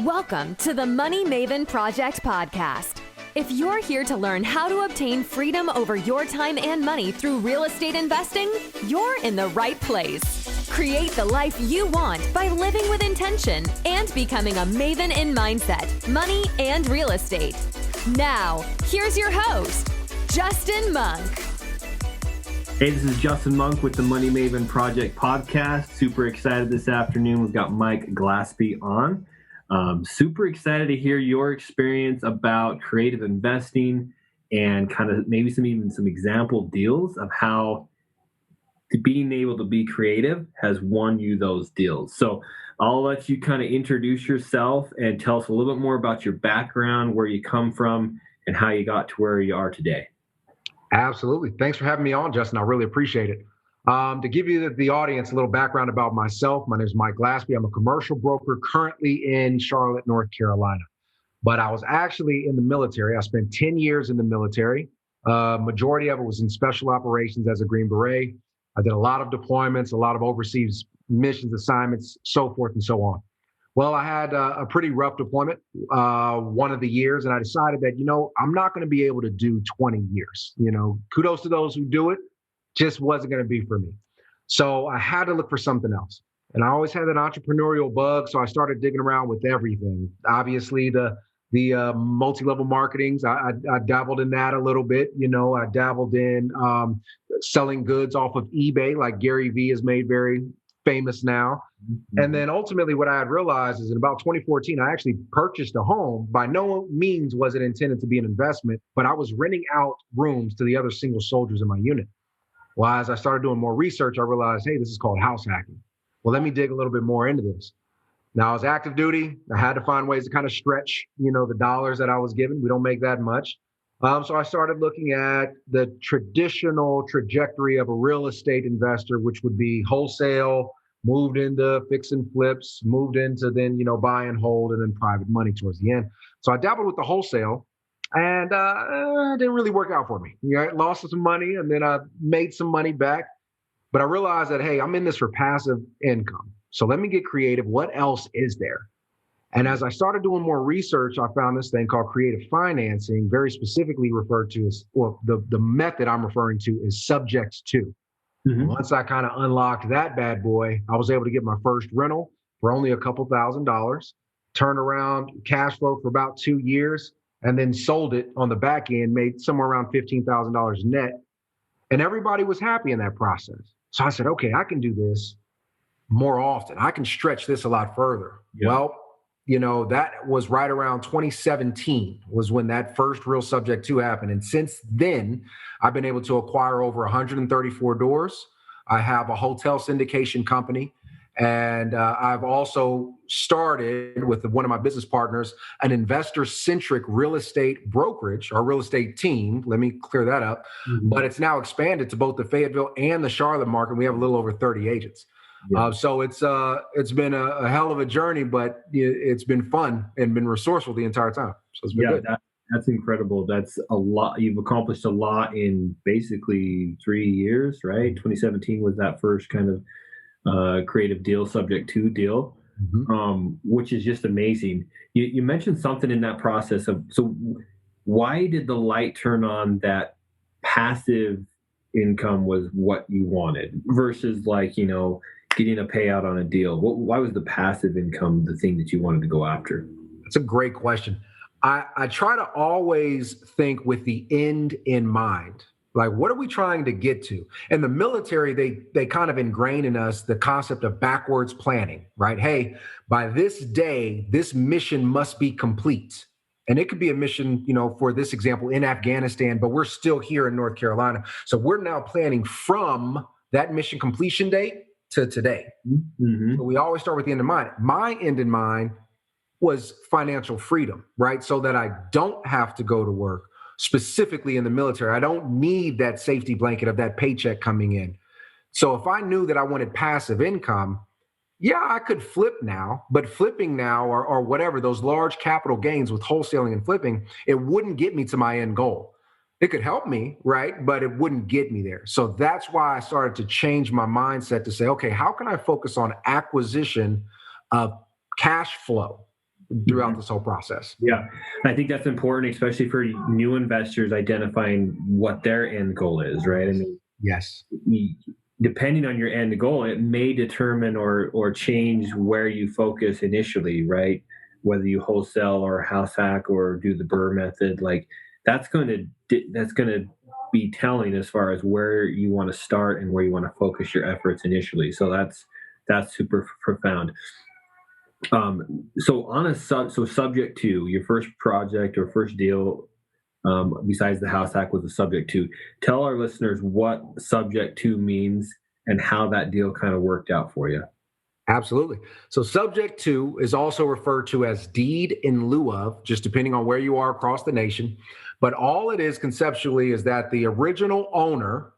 Welcome to the Money Maven Project podcast. If you're here to learn how to obtain freedom over your time and money through real estate investing, you're in the right place. Create the life you want by living with intention and becoming a maven in mindset, money, and real estate. Now, here's your host, Justin Monk. Hey, this is Justin Monk with the Money Maven Project podcast. Super excited this afternoon. We've got Mike Glaspie on. Super excited to hear your experience about creative investing and kind of maybe some example deals of how being able to be creative has won you those deals. So I'll let you kind of introduce yourself and tell us a little bit more about your background, where you come from, and how you got to where you are today. Absolutely. Thanks for having me on, Justin. I really appreciate it. To give you the audience a little background about myself, my name is Mike Glaspie. I'm a commercial broker currently in Charlotte, North Carolina. But I was actually in the military. I spent 10 years in the military. Majority of it was in special operations as a Green Beret. I did a lot of deployments, a lot of overseas missions, assignments, so forth and so on. Well, I had a pretty rough deployment one of the years, and I decided that, I'm not going to be able to do 20 years. Kudos to those who do it. Just wasn't going to be for me. So I had to look for something else. And I always had that entrepreneurial bug. So I started digging around with everything. Obviously, the multi-level marketings, I dabbled in that a little bit. I dabbled in selling goods off of eBay, like Gary Vee has made very famous now. Mm-hmm. And then ultimately what I had realized is in about 2014, I actually purchased a home. By no means was it intended to be an investment, but I was renting out rooms to the other single soldiers in my unit. Well, as I started doing more research, I realized, hey, this is called house hacking. Well, let me dig a little bit more into this. Now, I was active duty. I had to find ways to kind of stretch, the dollars that I was given. We don't make that much. So I started looking at the traditional trajectory of a real estate investor, which would be wholesale, moved into fix and flips, moved into then, buy and hold, and then private money towards the end. So I dabbled with the wholesale. And it didn't really work out for me. I lost some money and then I made some money back. But I realized that, hey, I'm in this for passive income. So let me get creative. What else is there? And as I started doing more research, I found this thing called creative financing, very specifically referred to as, well, the method I'm referring to is Subject-Tos. Mm-hmm. Once I kind of unlocked that bad boy, I was able to get my first rental for only a couple $1,000s, turned around cash flow for about 2 years, and then sold it on the back end, made somewhere around $15,000 net. And everybody was happy in that process. So I said, okay, I can do this more often. I can stretch this a lot further. Yeah. Well, that was right around 2017 was when that first real Subject-To happened. And since then, I've been able to acquire over 134 doors. I have a hotel syndication company. And I've also started with one of my business partners, an investor-centric real estate brokerage or real estate team. Let me clear that up. Mm-hmm. But it's now expanded to both the Fayetteville and the Charlotte market. We have a little over 30 agents. Yeah. So it's been a hell of a journey, but it's been fun and been resourceful the entire time. So it's been good. That's incredible. That's a lot. You've accomplished a lot in basically 3 years, right? 2017 was that first kind of creative deal, Subject-To deal, mm-hmm. Which is just amazing. You mentioned something in that process so why did the light turn on that passive income was what you wanted versus getting a payout on a deal? Why was the passive income the thing that you wanted to go after? That's a great question. I try to always think with the end in mind. Like, what are we trying to get to? In the military, they kind of ingrain in us the concept of backwards planning, right? Hey, by this day, this mission must be complete. And it could be a mission, for this example, in Afghanistan, but we're still here in North Carolina. So we're now planning from that mission completion date to today. Mm-hmm. So we always start with the end in mind. My end in mind was financial freedom, right? So that I don't have to go to work. Specifically in the military, I don't need that safety blanket of that paycheck coming in. So if I knew that I wanted passive income, yeah, I could flip now, but flipping now or whatever, those large capital gains with wholesaling and flipping, it wouldn't get me to my end goal. It could help me, right? But it wouldn't get me there. So that's why I started to change my mindset to say, okay, how can I focus on acquisition of cash flow throughout this whole process. Yeah, I think that's important, especially for new investors, identifying what their end goal is, right? I mean, Yes. Depending on your end goal, it may determine or change where you focus initially, right? Whether you wholesale or house hack or do the BRRRR method, like that's going to be telling as far as where you want to start and where you want to focus your efforts initially. So that's super profound. So on a subject to your first project or first deal, besides the house hack, was a subject to. Tell our listeners what subject to means and how that deal kind of worked out for you. Absolutely. So subject to is also referred to as deed in lieu of, just depending on where you are across the nation. But all it is conceptually is that the original owner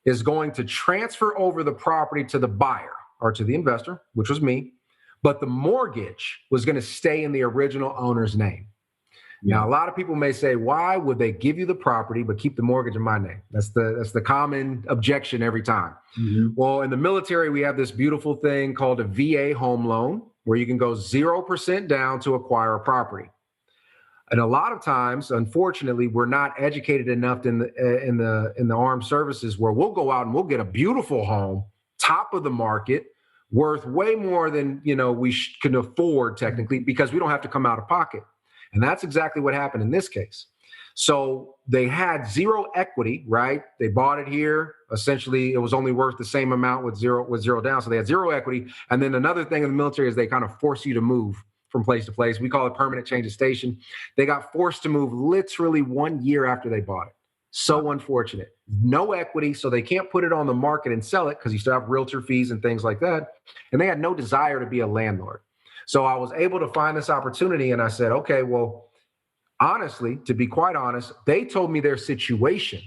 is going to transfer over the property to the buyer or to the investor, which was me, but the mortgage was going to stay in the original owner's name. Now, a lot of people may say, why would they give you the property but keep the mortgage in my name? That's the common objection every time. Mm-hmm. Well, in the military, we have this beautiful thing called a VA home loan, where you can go 0% down to acquire a property. And a lot of times, unfortunately, we're not educated enough in the armed services, where we'll go out and we'll get a beautiful home, top of the market, worth way more than we can afford technically, because we don't have to come out of pocket. And that's exactly what happened in this case. So they had zero equity, right? They bought it here. Essentially, it was only worth the same amount with zero down. So they had zero equity. And then another thing in the military is they kind of force you to move from place to place. We call it permanent change of station. They got forced to move literally 1 year after they bought it. So unfortunate. No equity, so they can't put it on the market and sell it because you still have realtor fees and things like that. And they had no desire to be a landlord. So I was able to find this opportunity, and I said, okay, well, honestly, to be quite honest, they told me their situation.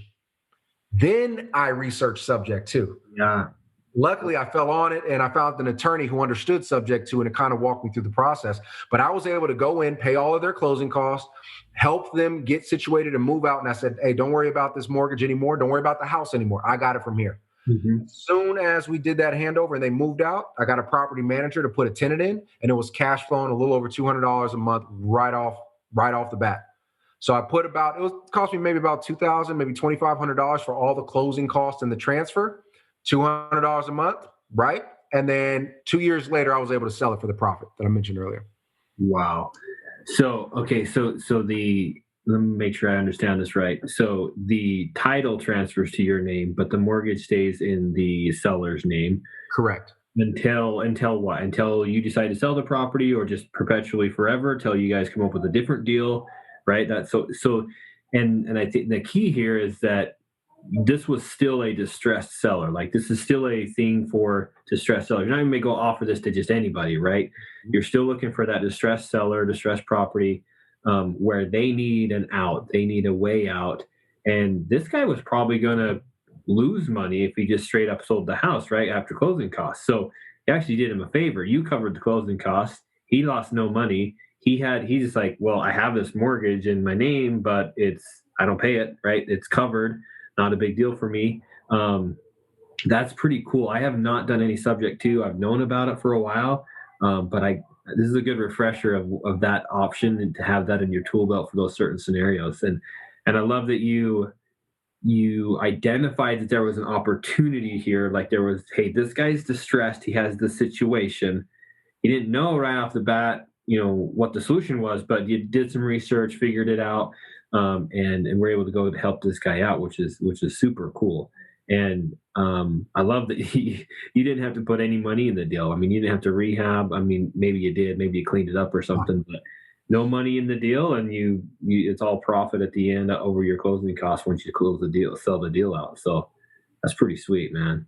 Then I researched Subject-To. Yeah. Luckily, I fell on it, and I found an attorney who understood Subject-To, and it kind of walked me through the process. But I was able to go in, pay all of their closing costs, help them get situated and move out. And I said, hey, don't worry about this mortgage anymore. Don't worry about the house anymore. I got it from here. Mm-hmm. As soon as we did that handover and they moved out, I got a property manager to put a tenant in, and it was cash flowing a little over $200 a month right off the bat. So I put cost me maybe about $2,000, maybe $2,500 for all the closing costs and the transfer, $200 a month, right? And then 2 years later, I was able to sell it for the profit that I mentioned earlier. Wow. So, okay. So let me make sure I understand this right. So the title transfers to your name, but the mortgage stays in the seller's name. Correct. Until what? Until you decide to sell the property, or just perpetually forever till you guys come up with a different deal, right? And I think the key here is that this was still a distressed seller. Like, this is still a thing for distressed sellers. You're not even going to go offer this to just anybody, right? You're still looking for that distressed seller, distressed property, where they need an out, they need a way out. And this guy was probably going to lose money if he just straight up sold the house right after closing costs. So you actually did him a favor. You covered the closing costs. He lost no money. He's just like, well, I have this mortgage in my name, but I don't pay it, right? It's covered. Not a big deal for me. That's pretty cool. I have not done any Subject-To. I've known about it for a while, but this is a good refresher of that option, and to have that in your tool belt for those certain scenarios. And I love that you identified that there was an opportunity here. Like, there was, hey, this guy's distressed. He has this situation. You didn't know right off the bat, what the solution was, but you did some research, figured it out, and we're able to go help this guy out, which is super cool. And I love that you didn't have to put any money in the deal. I mean, you didn't have to rehab. I mean, maybe you did, maybe you cleaned it up or something, but no money in the deal, and you it's all profit at the end over your closing costs once you close the deal, sell the deal out. So that's pretty sweet, man.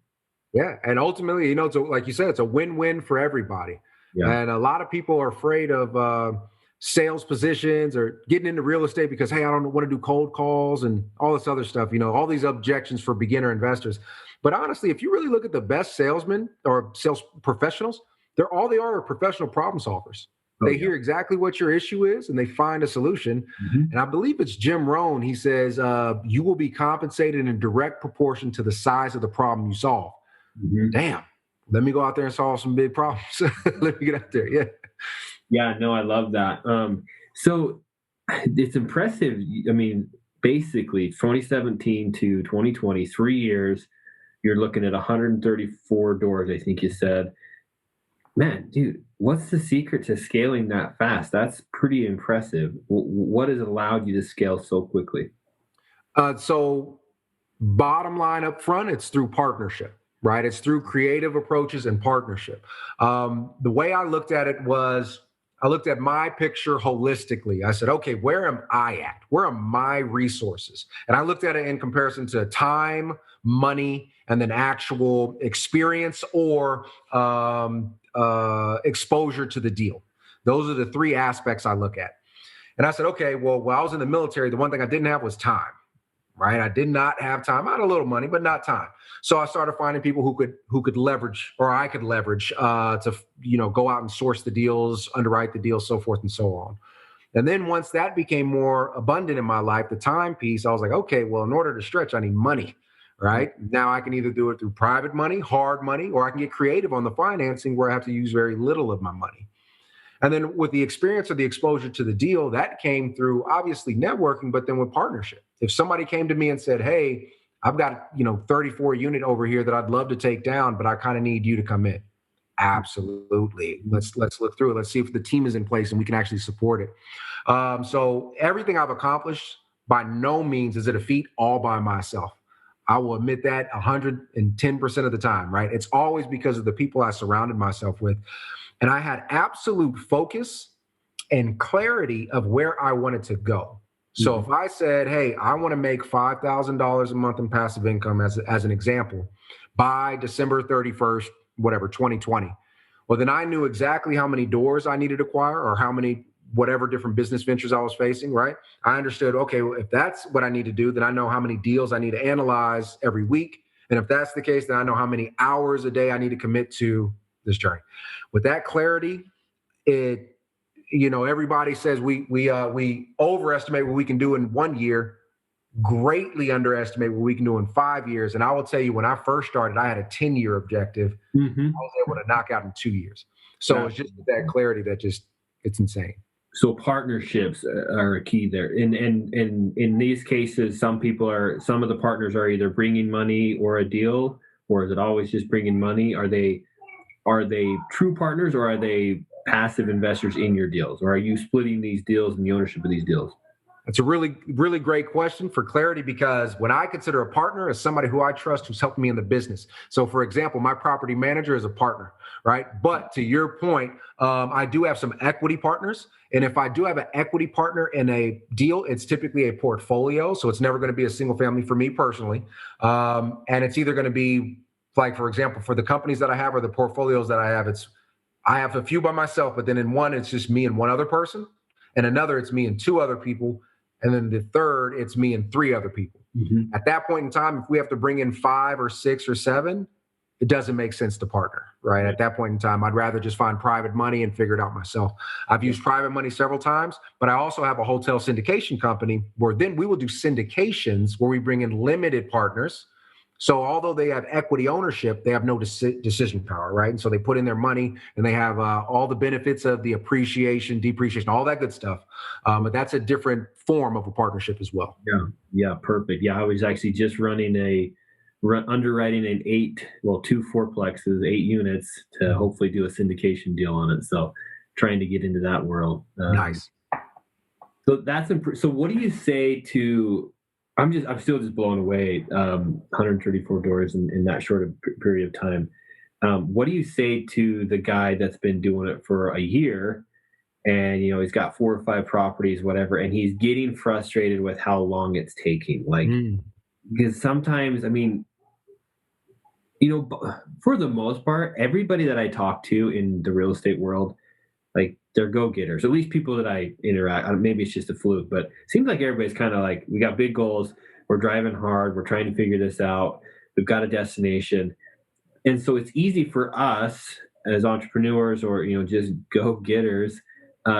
Yeah, and ultimately, like you said, it's a win-win for everybody. Yeah. And a lot of people are afraid of sales positions or getting into real estate because, hey, I don't want to do cold calls and all this other stuff, all these objections for beginner investors. But honestly, if you really look at the best salesmen or sales professionals, they are professional problem solvers. They hear exactly what your issue is and they find a solution. Mm-hmm. And I believe it's Jim Rohn. He says, you will be compensated in direct proportion to the size of the problem you solve. Mm-hmm. Damn. Let me go out there and solve some big problems. Let me get out there. Yeah. Yeah, no, I love that. So it's impressive. I mean, basically 2017 to 2020, 3 years, you're looking at 134 doors, I think you said. Man, dude, what's the secret to scaling that fast? That's pretty impressive. What has allowed you to scale so quickly? So bottom line up front, it's through partnership, right? It's through creative approaches and partnership. The way I looked at it was I looked at my picture holistically. I said, okay, where am I at? Where are my resources? And I looked at it in comparison to time, money, and then actual experience or exposure to the deal. Those are the three aspects I look at. And I said, okay, well, while I was in the military, the one thing I didn't have was time, right? I did not have time. I had a little money, but not time. So I started finding people who could leverage, or I could leverage, to go out and source the deals, underwrite the deals, so forth and so on. And then once that became more abundant in my life, the time piece, I was like, okay, well, in order to stretch, I need money, right? Now I can either do it through private money, hard money, or I can get creative on the financing where I have to use very little of my money. And then with the experience of the exposure to the deal, that came through obviously networking, but then with partnership. If somebody came to me and said, hey, I've got, 34 unit over here that I'd love to take down, but I kind of need you to come in. Absolutely. Let's look through it. Let's see if the team is in place and we can actually support it. So everything I've accomplished, by no means is it a feat all by myself. I will admit that 110% of the time, right? It's always because of the people I surrounded myself with. And I had absolute focus and clarity of where I wanted to go. So if I said, hey, I want to make $5,000 a month in passive income as an example by December 31st, whatever, 2020. Well, then I knew exactly how many doors I needed to acquire or how many, whatever different business ventures I was facing, right? I understood, okay, well, if that's what I need to do, then I know how many deals I need to analyze every week. And if that's the case, then I know how many hours a day I need to commit to this journey. With that clarity, everybody says we overestimate what we can do in 1 year, greatly underestimate what we can do in 5 years. And I will tell you, when I first started, I had a 10-year objective. I was able to knock out in 2 years. So it's just that clarity that it's insane. So partnerships are a key there. And in these cases, some of the partners are either bringing money or a deal, or is it always just bringing money? Are they true partners, or are they passive investors in your deals? Or are you splitting these deals and the ownership of these deals? That's a really, really great question for clarity, because when I consider a partner as somebody who I trust, who's helped me in the business. So for example, my property manager is a partner, right? But to your point, I do have some equity partners. And if I do have an equity partner in a deal, it's typically a portfolio. So it's never going to be a single family for me personally. And it's either going to be, like, for example, for the companies that I have or the portfolios that I have a few by myself, but then in one, it's just me and one other person. And another, it's me and two other people. And then the third, it's me and three other people. At that point in time, if we have to bring in 5 or 6 or 7, it doesn't make sense to partner, right? At that point in time, I'd rather just find private money and figure it out myself. I've used private money several times, but I also have a hotel syndication company where then we will do syndications where we bring in limited partners. So although they have equity ownership, they have no decision power, right? And so they put in their money and they have all the benefits of the appreciation, depreciation, all that good stuff. But that's a different form of a partnership as well. Yeah, perfect. Yeah, I was actually just underwriting two fourplexes, 8 units to hopefully do a syndication deal on it. So trying to get into that world. Nice. So that's so what do you say to, I'm still just blown away. 134 doors in that short period of time. What do you say to the guy that's been doing it for a year, and he's got 4 or 5 properties, whatever, and he's getting frustrated with how long it's taking? Like, because sometimes, for the most part, everybody that I talk to in the real estate world, like, they're go-getters, at least people that I interact. Maybe it's just a fluke, but it seems like everybody's kind of like, we got big goals, we're driving hard, we're trying to figure this out, we've got a destination. And so it's easy for us as entrepreneurs or, just go-getters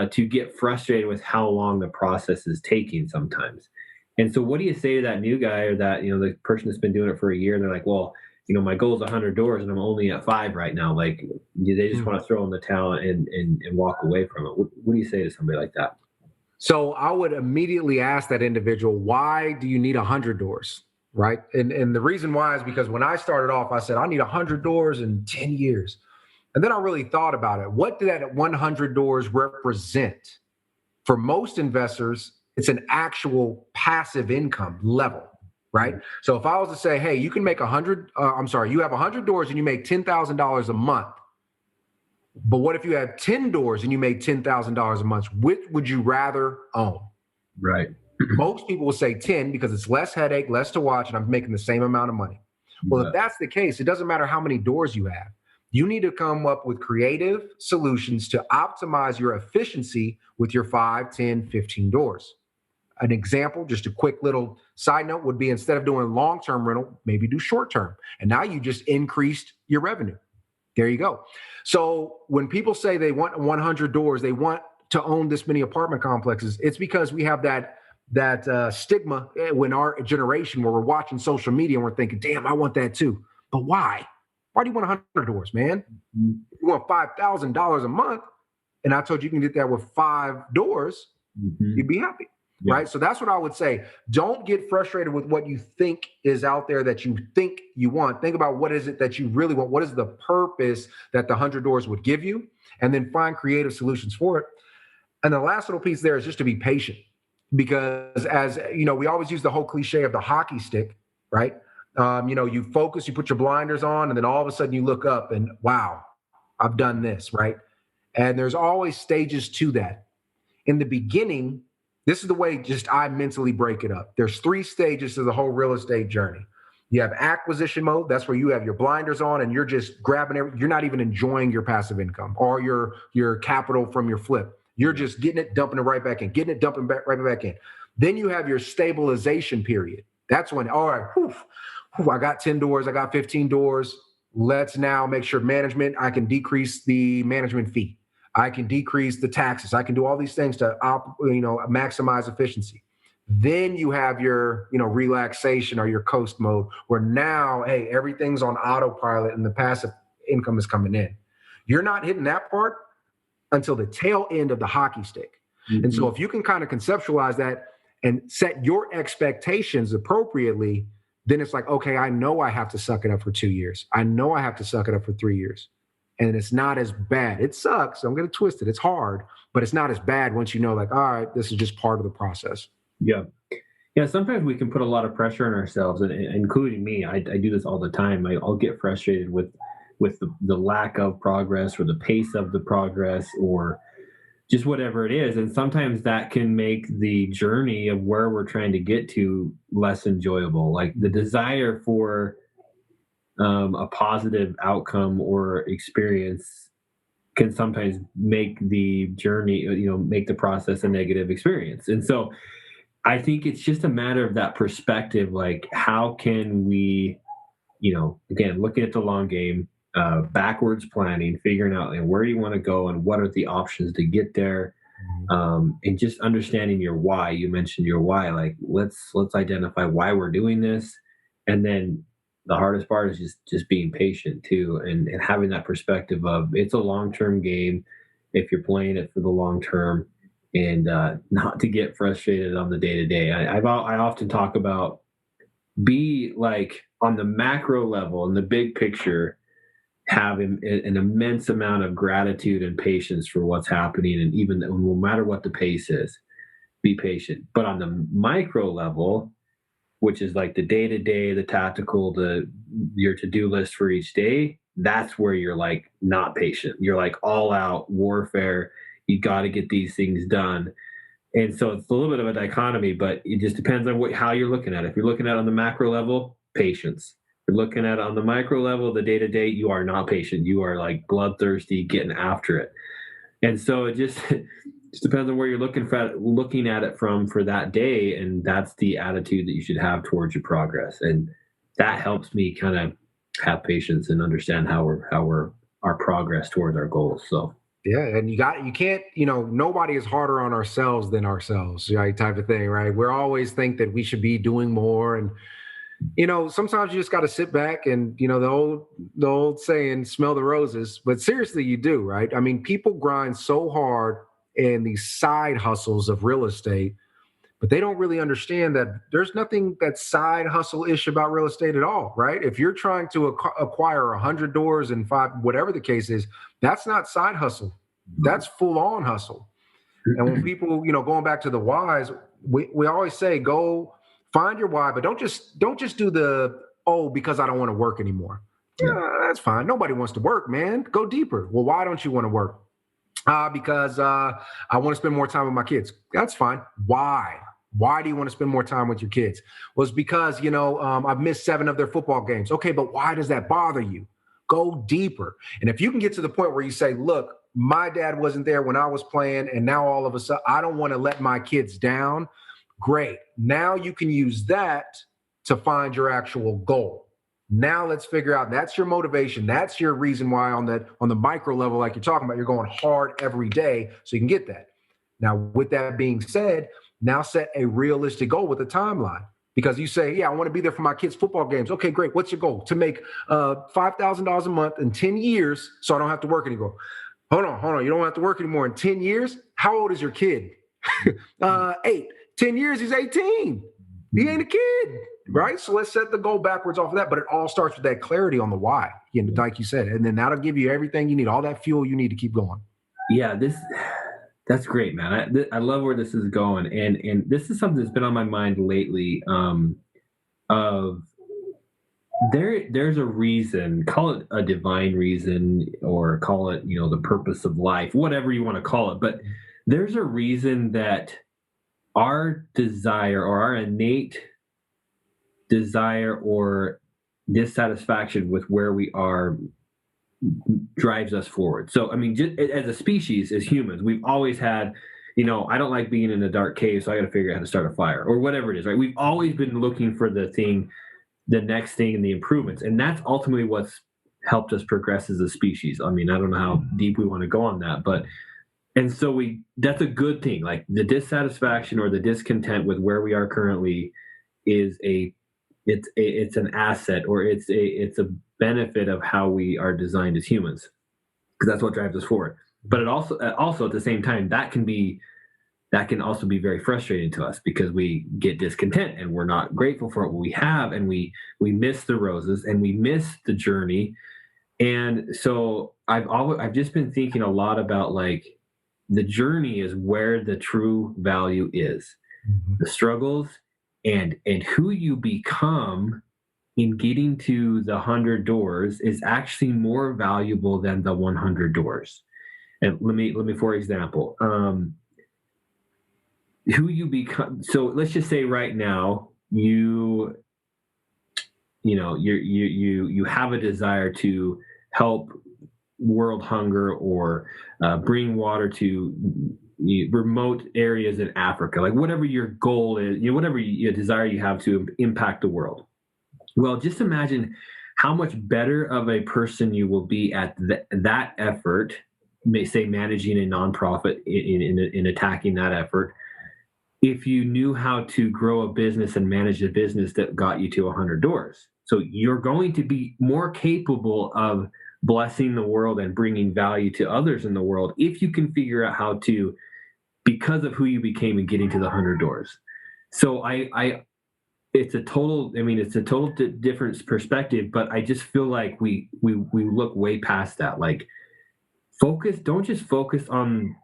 to get frustrated with how long the process is taking sometimes. And so what do you say to that new guy, or that, the person that's been doing it for a year, and they're like, well, my goal is 100 doors and I'm only at 5 right now. Like, do they just want to throw in the towel and walk away from it? What do you say to somebody like that? So I would immediately ask that individual, why do you need 100 doors? Right. And the reason why is because when I started off, I said, I need 100 doors in 10 years. And then I really thought about it. What did that 100 doors represent? For most investors, it's an actual passive income level, right? So if I was to say, hey, you can make you have 100 doors and you make $10,000 a month. But what if you have 10 doors and you make $10,000 a month? Which would you rather own? Right. Most people will say 10 because it's less headache, less to watch, and I'm making the same amount of money. Well, if that's the case, it doesn't matter how many doors you have. You need to come up with creative solutions to optimize your efficiency with your 5, 10, 15 doors. An example, just a quick little side note, would be instead of doing long-term rental, maybe do short-term. And now you just increased your revenue. There you go. So when people say they want 100 doors, they want to own this many apartment complexes, it's because we have that stigma in our generation where we're watching social media and we're thinking, damn, I want that too. But why? Why do you want 100 doors, man? If you want $5,000 a month, and I told you can get that with 5 doors, you'd be happy. Yeah. Right. So that's what I would say. Don't get frustrated with what you think is out there that you think you want. Think about what is it that you really want? What is the purpose that the 100 doors would give you? And then find creative solutions for it. And the last little piece there is just to be patient, because as you know, we always use the whole cliche of the hockey stick, right? You focus, you put your blinders on, and then all of a sudden you look up and wow, I've done this, right? And there's always stages to that. In the beginning, this is the way I mentally break it up. There's 3 stages to the whole real estate journey. You have acquisition mode. That's where you have your blinders on and you're just grabbing everything. You're not even enjoying your passive income or your capital from your flip. You're just getting it, dumping it right back in, getting it, dumping right back in. Then you have your stabilization period. That's when, all right, I got 10 doors, I got 15 doors. Let's now make sure I can decrease the management fee. I can decrease the taxes. I can do all these things to maximize efficiency. Then you have your relaxation or your coast mode, where now, hey, everything's on autopilot and the passive income is coming in. You're not hitting that part until the tail end of the hockey stick. Mm-hmm. And so if you can kind of conceptualize that and set your expectations appropriately, then it's like, okay, I know I have to suck it up for 2 years. I know I have to suck it up for 3 years. And it's not as bad. It sucks. I'm going to twist it. It's hard, but it's not as bad once you know, like, all right, this is just part of the process. Yeah. Yeah. Sometimes we can put a lot of pressure on ourselves, and including me. I do this all the time. I'll get frustrated with the lack of progress or the pace of the progress or just whatever it is. And sometimes that can make the journey of where we're trying to get to less enjoyable. Like the desire for a positive outcome or experience can sometimes make the journey, make the process a negative experience. And so I think it's just a matter of that perspective. Like, how can we, again, looking at the long game, backwards planning, figuring out where do you want to go and what are the options to get there. And just understanding your why. You mentioned your why. Like, let's identify why we're doing this. And then the hardest part is just being patient too, and having that perspective of it's a long-term game if you're playing it for the long term, and not to get frustrated on the day-to-day. I often talk about be like on the macro level, in the big picture, have an immense amount of gratitude and patience for what's happening, and even no matter what the pace is, be patient. But on the micro level, which is like the day-to-day, the tactical, your to-do list for each day, that's where you're like not patient. You're like all out warfare. You got to get these things done. And so it's a little bit of a dichotomy, but it just depends on how you're looking at it. If you're looking at it on the macro level, patience. If you're looking at it on the micro level, the day-to-day, you are not patient. You are like bloodthirsty, getting after it. And so it just depends on where you're looking at it from for that day, and that's the attitude that you should have towards your progress. And that helps me kind of have patience and understand how our progress towards our goals. So yeah, and you can't, nobody is harder on ourselves than ourselves, right? Type of thing, right? We always think that we should be doing more, and Sometimes you just got to sit back and, the old saying, smell the roses. But seriously, you do, right? I mean, people grind so hard in these side hustles of real estate, but they don't really understand that there's nothing that's side hustle-ish about real estate at all, right? If you're trying to acquire 100 doors and 5, whatever the case is, that's not side hustle. That's full-on hustle. And when people, going back to the whys, we always say, go find your why, but don't just do the, because I don't want to work anymore. Yeah, that's fine. Nobody wants to work, man. Go deeper. Well, why don't you want to work? Because I want to spend more time with my kids. That's fine. Why? Why do you want to spend more time with your kids? Well, it's because, I've missed 7 of their football games. Okay, but why does that bother you? Go deeper. And if you can get to the point where you say, look, my dad wasn't there when I was playing, and now all of a sudden I don't want to let my kids down. Great. Now you can use that to find your actual goal. Now let's figure out, that's your motivation. That's your reason why on the micro level, like you're talking about, you're going hard every day so you can get that. Now, with that being said, now set a realistic goal with a timeline. Because you say, I want to be there for my kids' football games. Okay, great. What's your goal? To make $5,000 a month in 10 years so I don't have to work anymore. Hold on. You don't have to work anymore in 10 years? How old is your kid? 8. 10 years, he's 18. He ain't a kid, right? So let's set the goal backwards off of that. But it all starts with that clarity on the why, like you said. And then that'll give you everything you need, all that fuel you need to keep going. Yeah, that's great, man. I love where this is going. And this is something that's been on my mind lately there's a reason, call it a divine reason or call it, the purpose of life, whatever you want to call it. But there's a reason that our desire or our innate desire or dissatisfaction with where we are drives us forward. So, I mean, just as a species, as humans, we've always had, I don't like being in a dark cave, so I got to figure out how to start a fire or whatever it is, right? We've always been looking for the next thing and the improvements. And that's ultimately what's helped us progress as a species. I mean, I don't know how deep we want to go on that, and so that's a good thing. Like the dissatisfaction or the discontent with where we are currently is it's an asset or it's a benefit of how we are designed as humans, because that's what drives us forward. But it also at the same time, that can also be very frustrating to us because we get discontent and we're not grateful for what we have, and we miss the roses and we miss the journey. And so I've just been thinking a lot about like the journey is where the true value is. Mm-hmm. The struggles and who you become in getting to the 100 doors is actually more valuable than the 100 doors. And let me, for example, who you become. So let's just say right now, you have a desire to help world hunger or bring water to remote areas in Africa, like whatever your goal is, whatever desire you have to impact the world. Well, just imagine how much better of a person you will be at that effort, say managing a nonprofit in attacking that effort, if you knew how to grow a business and manage a business that got you to 100 doors. So you're going to be more capable of blessing the world and bringing value to others in the world if you can figure out how to, because of who you became and getting to the 100 doors. So it's a total different perspective, but I just feel like we look way past that. Like don't just focus on,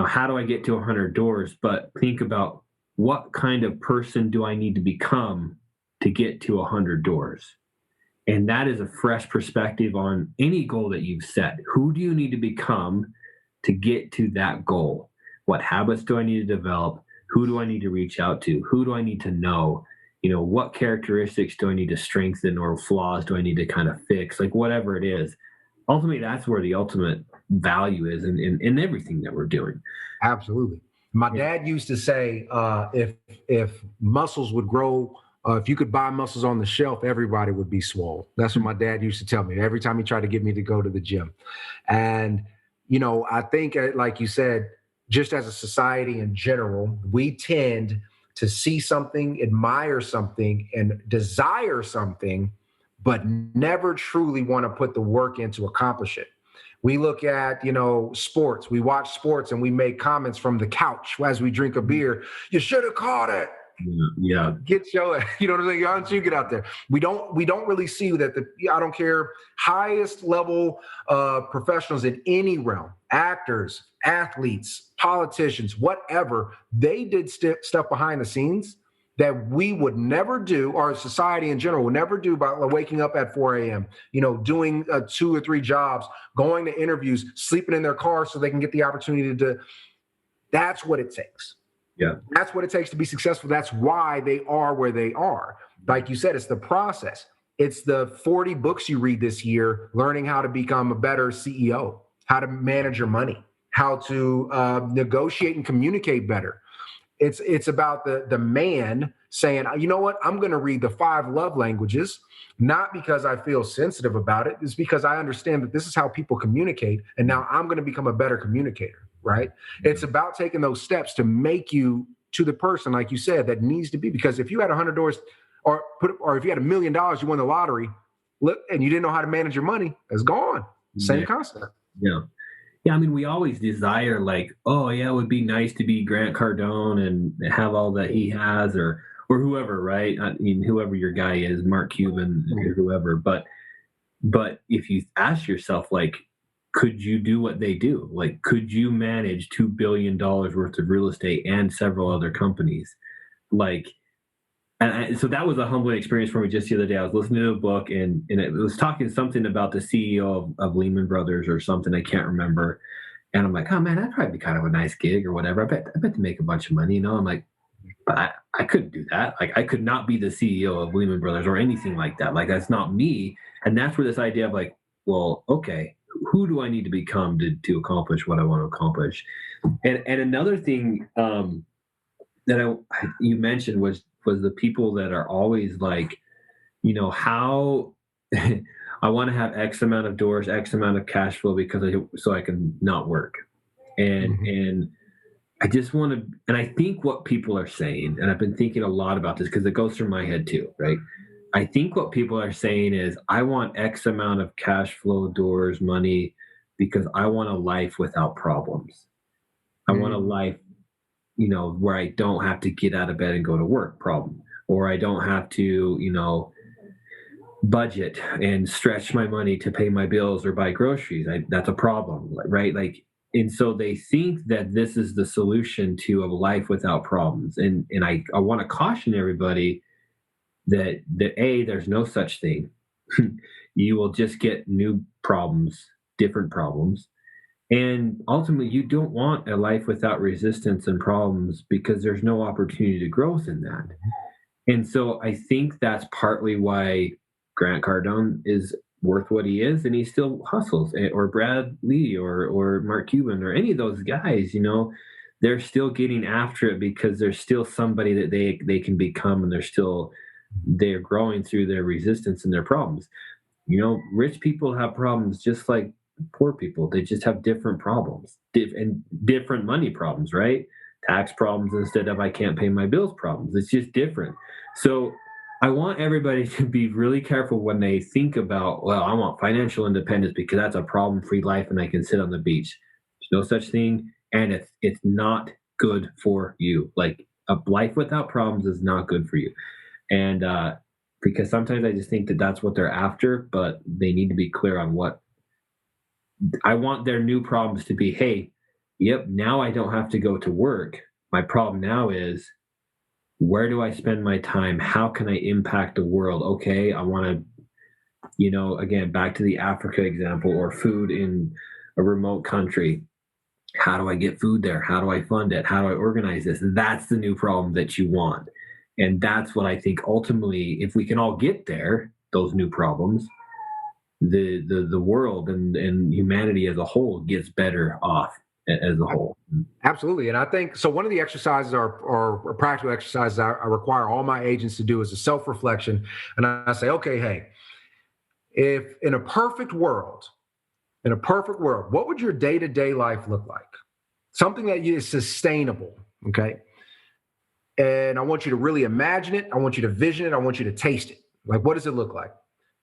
how do I get to 100 doors, but think about what kind of person do I need to become to get to 100 doors? And that is a fresh perspective on any goal that you've set. Who do you need to become to get to that goal? What habits do I need to develop? Who do I need to reach out to? Who do I need to know? What characteristics do I need to strengthen or flaws do I need to kind of fix? Like whatever it is. Ultimately, that's where the ultimate value is in everything that we're doing. Absolutely. My dad used to say, if muscles would grow, if you could buy muscles on the shelf, everybody would be swole. That's what my dad used to tell me every time he tried to get me to go to the gym. And, I think, like you said, just as a society in general, we tend to see something, admire something, and desire something, but never truly want to put the work in to accomplish it. We look at, sports. We watch sports and we make comments from the couch as we drink a beer. You should have caught it. Yeah. Get your, you know what I'm saying? Why don't you get out there? We don't really see that I don't care, highest level professionals in any realm, actors, athletes, politicians, whatever, they did stuff behind the scenes that we would never do, or society in general would never do, by waking up at 4 a.m., doing 2 or 3 jobs, going to interviews, sleeping in their car so they can get the opportunity to. That's what it takes. Yeah. That's what it takes to be successful. That's why they are where they are. Like you said, it's the process. It's the 40 books you read this year, learning how to become a better CEO, how to manage your money, how to negotiate and communicate better. It's about the man saying, you know what, I'm going to read the 5 love languages, not because I feel sensitive about it. It's because I understand that this is how people communicate. And now I'm going to become a better communicator, right? Mm-hmm. It's about taking those steps to make you to the person, like you said, that needs to be. Because if you had $100 or if you had $1 million, you won the lottery, and you didn't know how to manage your money, it's gone. Same concept. Yeah. Yeah, I mean, we always desire, like, oh, yeah, it would be nice to be Grant Cardone and have all that he has, or whoever, right? I mean, whoever your guy is, Mark Cuban, or whoever. But if you ask yourself, like, could you do what they do? Like, could you manage $2 billion worth of real estate and several other companies? Like, so that was a humbling experience for me just the other day. I was listening to a book and it was talking something about the CEO of Lehman Brothers or something. I can't remember. And I'm like, oh man, that'd probably be kind of a nice gig or whatever. I bet to make a bunch of money, I'm like, but I couldn't do that. Like, I could not be the CEO of Lehman Brothers or anything like that. Like, that's not me. And that's where this idea of like, well, okay, who do I need to become to accomplish what I want to accomplish? And another thing that you mentioned was the people that are always like, how I want to have X amount of doors, X amount of cash flow so I can not work. And I just want to, and I think what people are saying, and I've been thinking a lot about this because it goes through my head too, right? I think what people are saying is, I want X amount of cash flow, doors, money, because I want a life without problems. I want a life, where I don't have to get out of bed and go to work, problem. Or I don't have to, budget and stretch my money to pay my bills or buy groceries. That's a problem, right? Like, and so they think that this is the solution to a life without problems. And I want to caution everybody that there's no such thing. You will just get new problems, different problems. And ultimately, you don't want a life without resistance and problems, because there's no opportunity to growth in that. And so I think that's partly why Grant Cardone is worth what he is, and he still hustles, or Brad Lee or Mark Cuban or any of those guys, they're still getting after it because there's still somebody that they can become, and they're growing through their resistance and their problems. Rich people have problems just like poor people. They just have different problems and different money problems, right? Tax problems instead of I can't pay my bills problems. It's just different. So I want everybody to be really careful when they think about, well, I want financial independence because that's a problem-free life and I can sit on the beach. There's no such thing, and it's not good for you. Like, a life without problems is not good for you. And because sometimes I just think that that's what they're after, but they need to be clear on what. I want their new problems to be, hey, yep, now I don't have to go to work. My problem now is, where do I spend my time? How can I impact the world? Okay, I want to, again, back to the Africa example, or food in a remote country. How do I get food there? How do I fund it? How do I organize this? That's the new problem that you want. And that's what I think ultimately, if we can all get there, those new problems, the world and humanity as a whole gets better off as a whole. Absolutely. And I think, so one of the exercises or practical exercises I require all my agents to do is a self-reflection. And I say, okay, hey, if in a perfect world, what would your day-to-day life look like? Something that is sustainable, okay? And I want you to really imagine it. I want you to vision it. I want you to taste it. Like, what does it look like?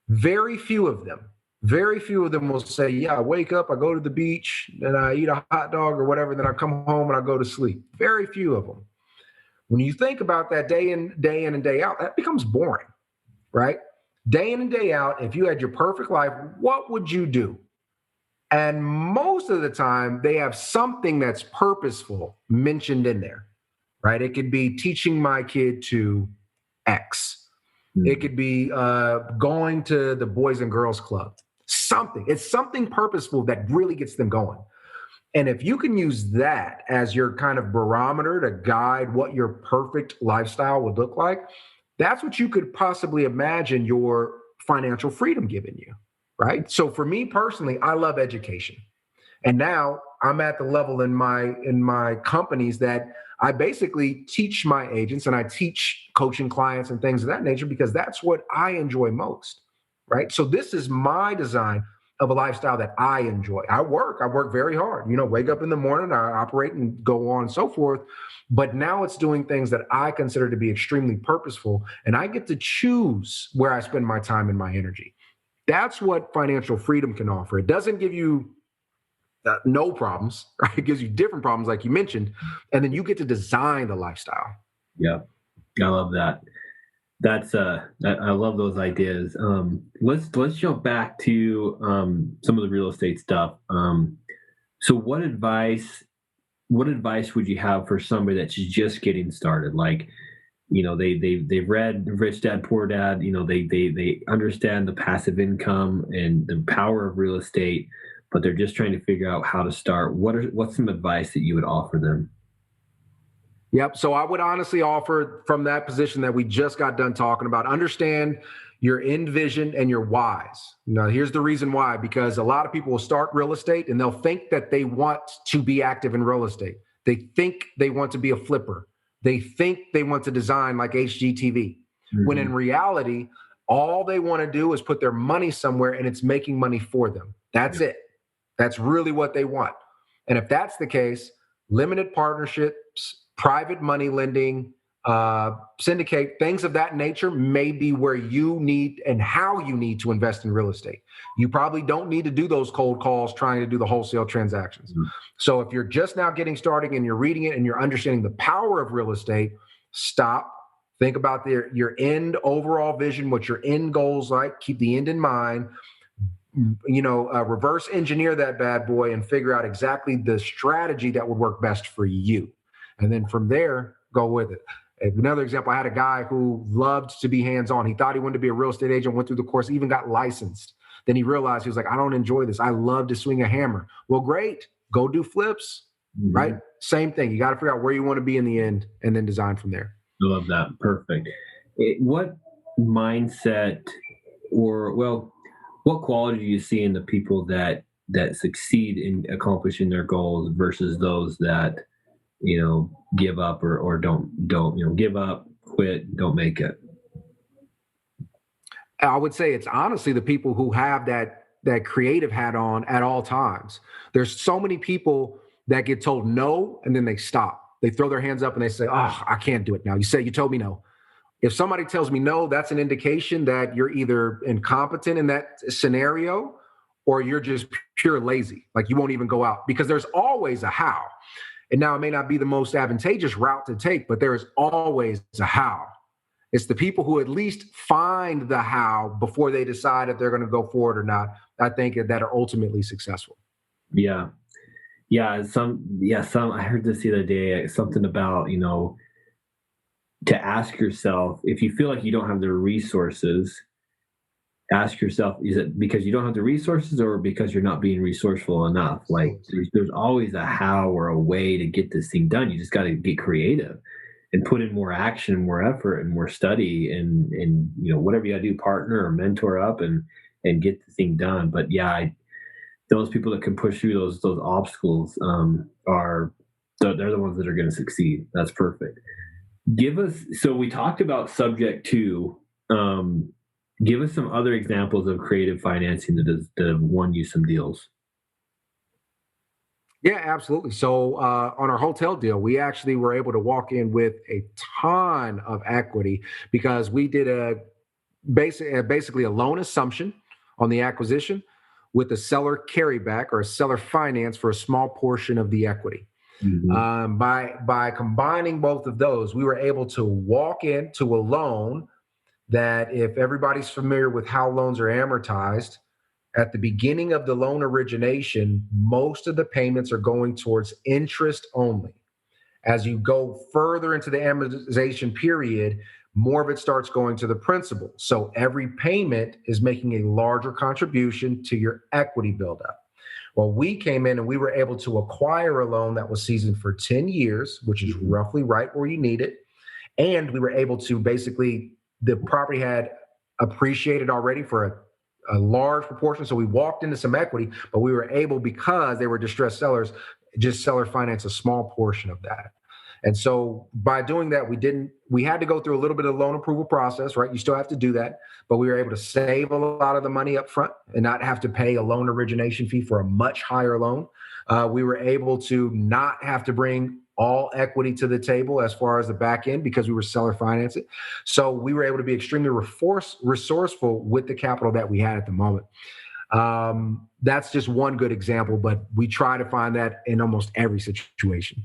Very few of them will say, yeah, I wake up, I go to the beach, and I eat a hot dog or whatever, then I come home and I go to sleep. Very few of them. When you think about that day in and day out, that becomes boring, right? Day in and day out, if you had your perfect life, what would you do? And most of the time, they have something that's purposeful mentioned in there, right? It could be teaching my kid to X. It could be going to the Boys and Girls Club. It's something purposeful that really gets them going. And if you can use that as your kind of barometer to guide what your perfect lifestyle would look like, that's what you could possibly imagine your financial freedom giving you, right? So for me personally, I love education. And now I'm at the level in my companies that I basically teach my agents and I teach coaching clients and things of that nature because that's what I enjoy most, right? So this is my design of a lifestyle that I enjoy. I work very hard, wake up in the morning, I operate and go on and so forth. But now it's doing things that I consider to be extremely purposeful. And I get to choose where I spend my time and my energy. That's what financial freedom can offer. It doesn't give you no problems, right? It gives you different problems, like you mentioned, and then you get to design the lifestyle. Yeah, I love that. I love those ideas. Let's jump back to some of the real estate stuff. So what advice would you have for somebody that's just getting started? Like, they've read Rich Dad Poor Dad. They understand the passive income and the power of real estate, but they're just trying to figure out how to start. What's some advice that you would offer them? Yep. So I would honestly offer from that position that we just got done talking about, understand your end vision and your whys. Now, here's the reason why, because a lot of people will start real estate and they'll think that they want to be active in real estate. They think they want to be a flipper. They think they want to design like HGTV, when in reality, all they want to do is put their money somewhere and it's making money for them. That's it. That's really what they want. And if that's the case, limited partnerships, private money lending, syndicate, things of that nature may be where you need and how you need to invest in real estate. You probably don't need to do those cold calls trying to do the wholesale transactions. So if you're just now getting started and you're reading it and you're understanding the power of real estate, stop, think about your end overall vision, what your end goals like, keep the end in mind, reverse engineer that bad boy and figure out exactly the strategy that would work best for you. And then from there, go with it. Another example, I had a guy who loved to be hands-on. He thought he wanted to be a real estate agent, went through the course, even got licensed. Then he realized, he was like, I don't enjoy this. I love to swing a hammer. Well, great. Go do flips, right? Same thing. You got to figure out where you want to be in the end and then design from there. I love that. Perfect. What mindset what quality do you see in the people that succeed in accomplishing their goals versus those that give up or don't give up, quit, don't make it? I would say it's honestly the people who have that creative hat on at all times. There's so many people that get told no, and then they stop. They throw their hands up and they say, oh, I can't do it now. You told me no. If somebody tells me no, that's an indication that you're either incompetent in that scenario or you're just pure lazy. Like you won't even go out, because there's always a how. And now it may not be the most advantageous route to take, but there is always a how. It's the people who at least find the how before they decide if they're going to go forward or not, I think, that are ultimately successful. Yeah. Yeah. I heard this the other day, something about, to ask yourself, if you feel like you don't have the resources, ask yourself, is it because you don't have the resources or because you're not being resourceful enough? Like there's always a how or a way to get this thing done. You just got to get creative and put in more action, more effort, and more study, and whatever you got to do, partner or mentor up and get the thing done. But yeah, those people that can push through those obstacles they're the ones that are going to succeed. That's perfect. So we talked about Subject-To. Give us some other examples of creative financing that have won you some deals. Yeah, absolutely. So on our hotel deal, we actually were able to walk in with a ton of equity because we did basically a loan assumption on the acquisition with a seller carryback or a seller finance for a small portion of the equity. Mhm. By combining both of those, we were able to walk into a loan that, if everybody's familiar with how loans are amortized, at the beginning of the loan origination, most of the payments are going towards interest only. As you go further into the amortization period, more of it starts going to the principal. So every payment is making a larger contribution to your equity buildup. Well, we came in and we were able to acquire a loan that was seasoned for 10 years, which is Mhm. roughly right where you need it. And we were able to basically, the property had appreciated already for a large proportion. So we walked into some equity, but we were able, because they were distressed sellers, just seller finance a small portion of that. And so by doing that, we had to go through a little bit of the loan approval process, right? You still have to do that, but we were able to save a lot of the money up front and not have to pay a loan origination fee for a much higher loan. We were able to not have to bring all equity to the table as far as the back end because we were seller financing. So we were able to be extremely resourceful with the capital that we had at the moment. That's just one good example, but we try to find that in almost every situation.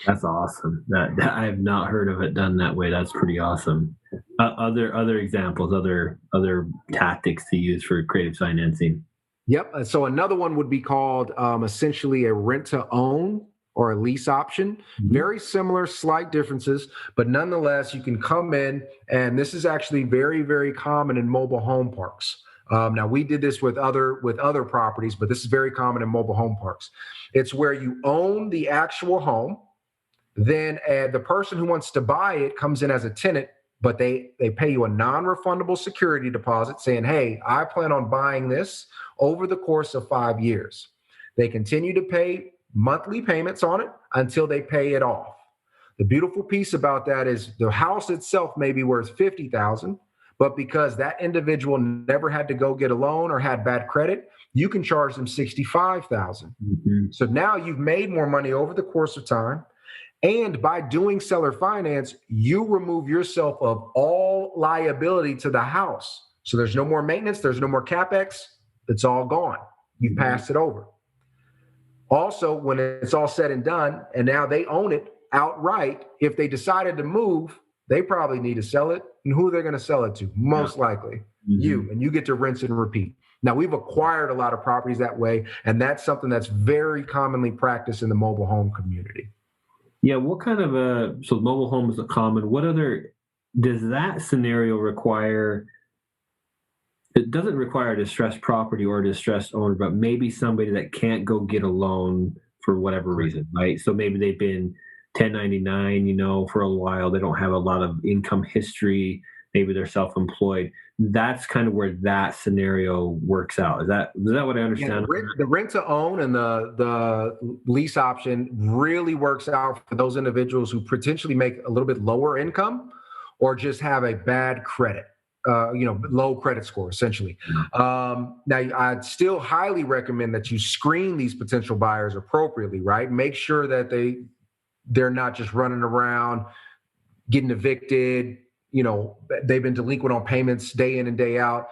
That's awesome. That I have not heard of it done that way. That's pretty awesome. Other examples, other tactics to use for creative financing. Yep. So another one would be called essentially a rent to own or a lease option. Mhm. Very similar, slight differences, but nonetheless, you can come in, and this is actually very, very common in mobile home parks. Now we did this with other properties, but this is very common in mobile home parks. It's where you own the actual home, then the person who wants to buy it comes in as a tenant, but they pay you a non-refundable security deposit saying, hey, I plan on buying this over the course of 5 years. They continue to pay monthly payments on it until they pay it off. The beautiful piece about that is the house itself may be worth 50,000, but because that individual never had to go get a loan or had bad credit, you can charge them 65,000. Mhm. So now you've made more money over the course of time. And by doing seller finance, you remove yourself of all liability to the house. So there's no more maintenance, there's no more capex. It's all gone. You Mhm. pass it over. Also, when it's all said and done, and now they own it outright, if they decided to move, they probably need to sell it. And who they're going to sell it to? Yeah. Most likely you. Mhm. And you get to rinse and repeat. Now, we've acquired a lot of properties that way, and that's something that's very commonly practiced in the mobile home community. Yeah. What kind of so mobile home is a common? What other does that scenario require? It doesn't require a distressed property or a distressed owner, but maybe somebody that can't go get a loan for whatever Correct. reason, right? So maybe they've been 1099, for a while. They don't have a lot of income history. Maybe they're self-employed. That's kind of where that scenario works out. Is that what I Yeah, the understand? rent to own and the lease option really works out for those individuals who potentially make a little bit lower income or just have a bad credit, low credit score, essentially. Yeah. Now, I'd still highly recommend that you screen these potential buyers appropriately, right? Make sure that they're not just running around getting evicted. They've been delinquent on payments day in and day out,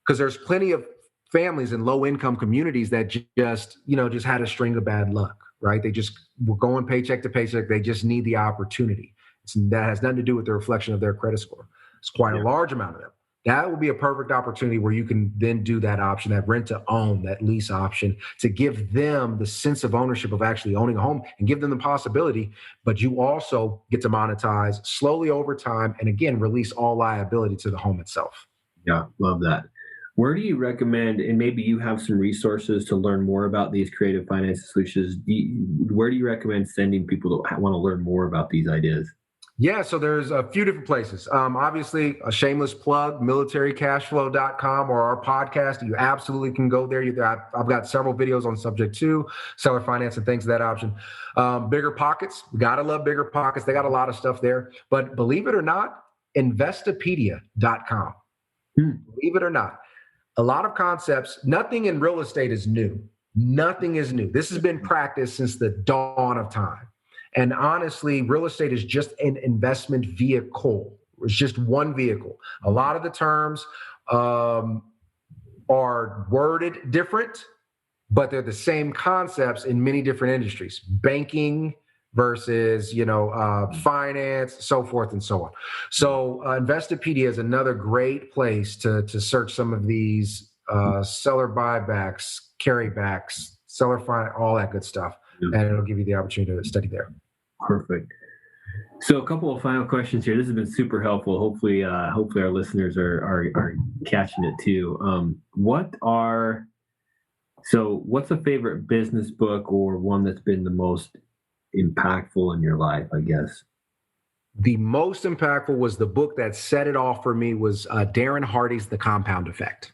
because there's plenty of families in low income communities that just had a string of bad luck, right? They just were going paycheck to paycheck. They just need the opportunity. That has nothing to do with the reflection of their credit score. It's quite a Yeah. large amount of them. That will be a perfect opportunity where you can then do that option, that rent to own, that lease option, to give them the sense of ownership of actually owning a home and give them the possibility. But you also get to monetize slowly over time and again, release all liability to the home itself. Yeah, love that. Where do you recommend, and maybe you have some resources to learn more about these creative finance solutions, where do you recommend sending people that want to learn more about these ideas? Yeah, so there's a few different places. Obviously, a shameless plug, militarycashflow.com, or our podcast. You absolutely can go there. I've got several videos on Subject-Tos, seller finance, and things of that option. Bigger Pockets, gotta love Bigger Pockets. They got a lot of stuff there. But believe it or not, Investopedia.com. Hmm. Believe it or not, a lot of concepts, nothing in real estate is new. Nothing is new. This has been practiced since the dawn of time. And honestly, real estate is just an investment vehicle. It's just one vehicle. A lot of the terms are worded different, but they're the same concepts in many different industries. Banking versus, finance, so forth and so on. So Investopedia is another great place to search some of these seller buybacks, carrybacks, seller fine, all that good stuff. And it'll give you the opportunity to study there. Perfect. So a couple of final questions here. This has been super helpful. Hopefully our listeners are catching it too. What's a favorite business book or one that's been the most impactful in your life, I guess? The most impactful was the book that set it off for me was Darren Hardy's The Compound Effect.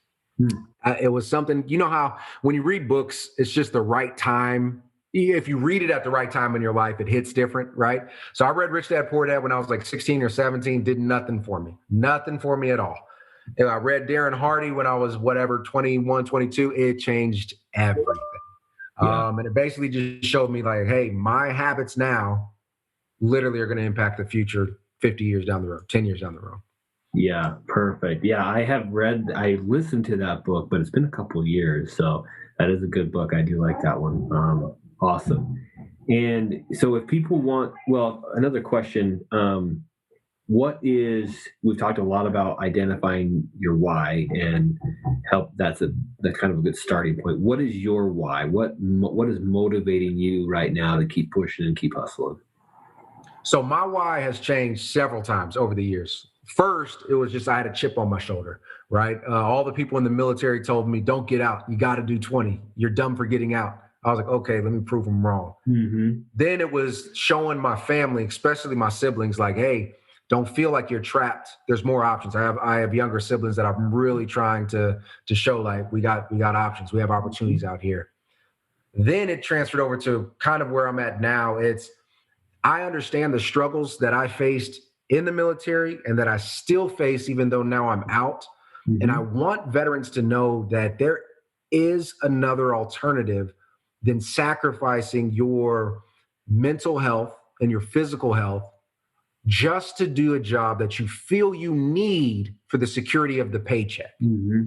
It was something, you know how when you read books, it's just the right time. If you read it at the right time in your life, it hits different, right? So I read Rich Dad Poor Dad when I was like 16 or 17, did nothing for me at all. And I read Darren Hardy when I was 21, 22, it changed everything. And it basically just showed me like, hey, my habits now literally are going to impact the future 50 years down the road, 10 years down the road. Yeah, perfect. Yeah, I listened to that book, but it's been a couple of years. So that is a good book. I do like that one. Awesome. And so if people another question, we've talked a lot about identifying your why and that's kind of a good starting point. What is your why? What is motivating you right now to keep pushing and keep hustling? So my why has changed several times over the years. First, it was just I had a chip on my shoulder, right? All the people in the military told me, don't get out. You got to do 20. You're dumb for getting out. I was like, okay, let me prove them wrong. Mm-hmm. Then it was showing my family, especially my siblings, like, hey, don't feel like you're trapped. There's more options. I have younger siblings that I'm really trying to show like we got options. We have opportunities out here. Then it transferred over to kind of where I'm at now. I understand the struggles that I faced in the military and that I still face, even though now I'm out. Mm-hmm. And I want veterans to know that there is another alternative than sacrificing your mental health and your physical health just to do a job that you feel you need for the security of the paycheck,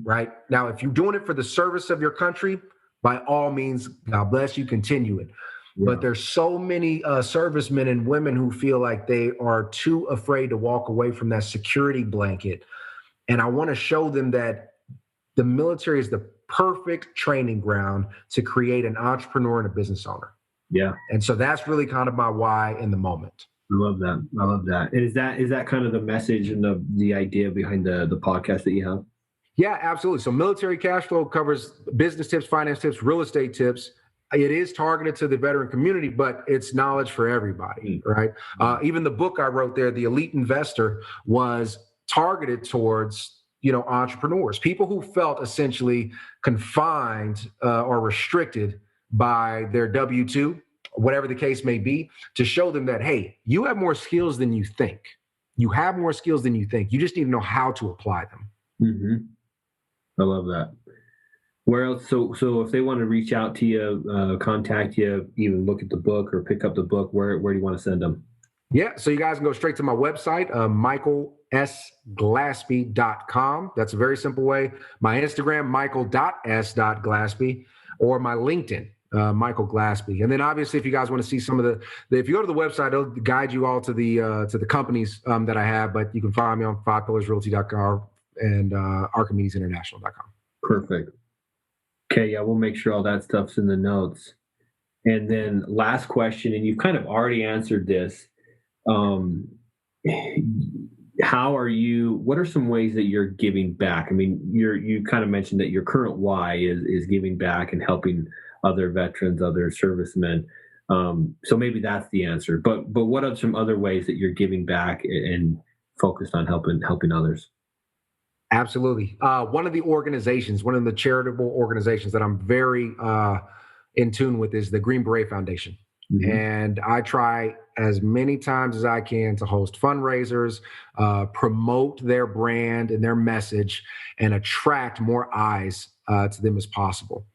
right? Now, if you're doing it for the service of your country, by all means, God bless you, continue it. Yeah. But there's so many servicemen and women who feel like they are too afraid to walk away from that security blanket. And I want to show them that the military is the perfect training ground to create an entrepreneur and a business owner. Yeah. And so that's really kind of my why in the moment. I love that. Is that kind of the message and the idea behind the podcast that you have? Yeah, absolutely. So Military Cash Flow covers business tips, finance tips, real estate tips. It is targeted to the veteran community, but it's knowledge for everybody, right? Even the book I wrote there, The Elite Investor, was targeted towards entrepreneurs, people who felt essentially confined or restricted by their W-2, whatever the case may be, to show them that, hey, you have more skills than you think. You have more skills than you think. You just need to know how to apply them. Mm-hmm. I love that. Where else? So if they want to reach out to you, contact you, even look at the book or pick up the book, where do you want to send them? Yeah, so you guys can go straight to my website, michaelsglaspie.com. That's a very simple way. My Instagram, michael.s.glaspie, or my LinkedIn, Michael Glaspie. And then obviously, if you guys want to see some of if you go to the website, it'll guide you all to the companies that I have, but you can find me on fivepillarsrealty.com and archimedesinternational.com. Perfect. Okay, yeah, we'll make sure all that stuff's in the notes. And then last question, and you've kind of already answered this. What are some ways that you're giving back? I mean, you kind of mentioned that your current why is giving back and helping other veterans, other servicemen. So maybe that's the answer. But what are some other ways that you're giving back and focused on helping others? Absolutely. One of the charitable organizations that I'm very in tune with is the Green Beret Foundation. Mm-hmm. And I try as many times as I can to host fundraisers, promote their brand and their message, and attract more eyes to them as possible.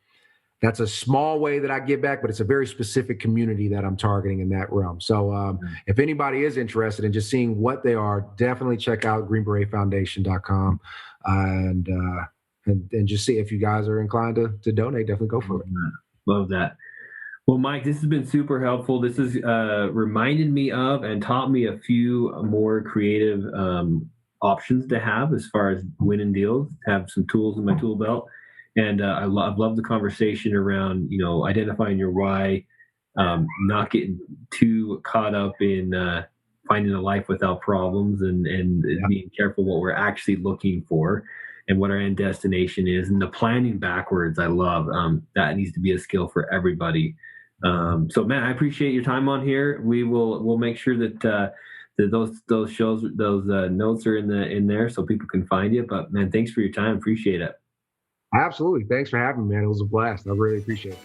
that's a small way that I give back, but it's a very specific community that I'm targeting in that realm. So if anybody is interested in just seeing what they are, definitely check out greenberetfoundation.com and just see if you guys are inclined to donate. Definitely go for it. Love that. Well, Mike, this has been super helpful. This has reminded me of and taught me a few more creative options to have as far as winning deals, have some tools in my tool belt. And I've loved the conversation around, identifying your why, not getting too caught up in finding a life without problems and being careful what we're actually looking for and what our end destination is. And the planning backwards, I love. That needs to be a skill for everybody. So, man, I appreciate your time on here. We'll make sure that those shows, those notes are in there so people can find you. But, man, thanks for your time. Appreciate it. Absolutely. Thanks for having me, man. It was a blast. I really appreciate it.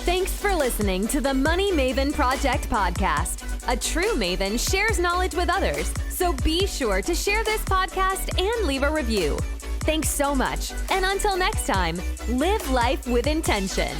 Thanks for listening to the Money Maven Project podcast. A true maven shares knowledge with others, so be sure to share this podcast and leave a review. Thanks so much, and until next time, live life with intention.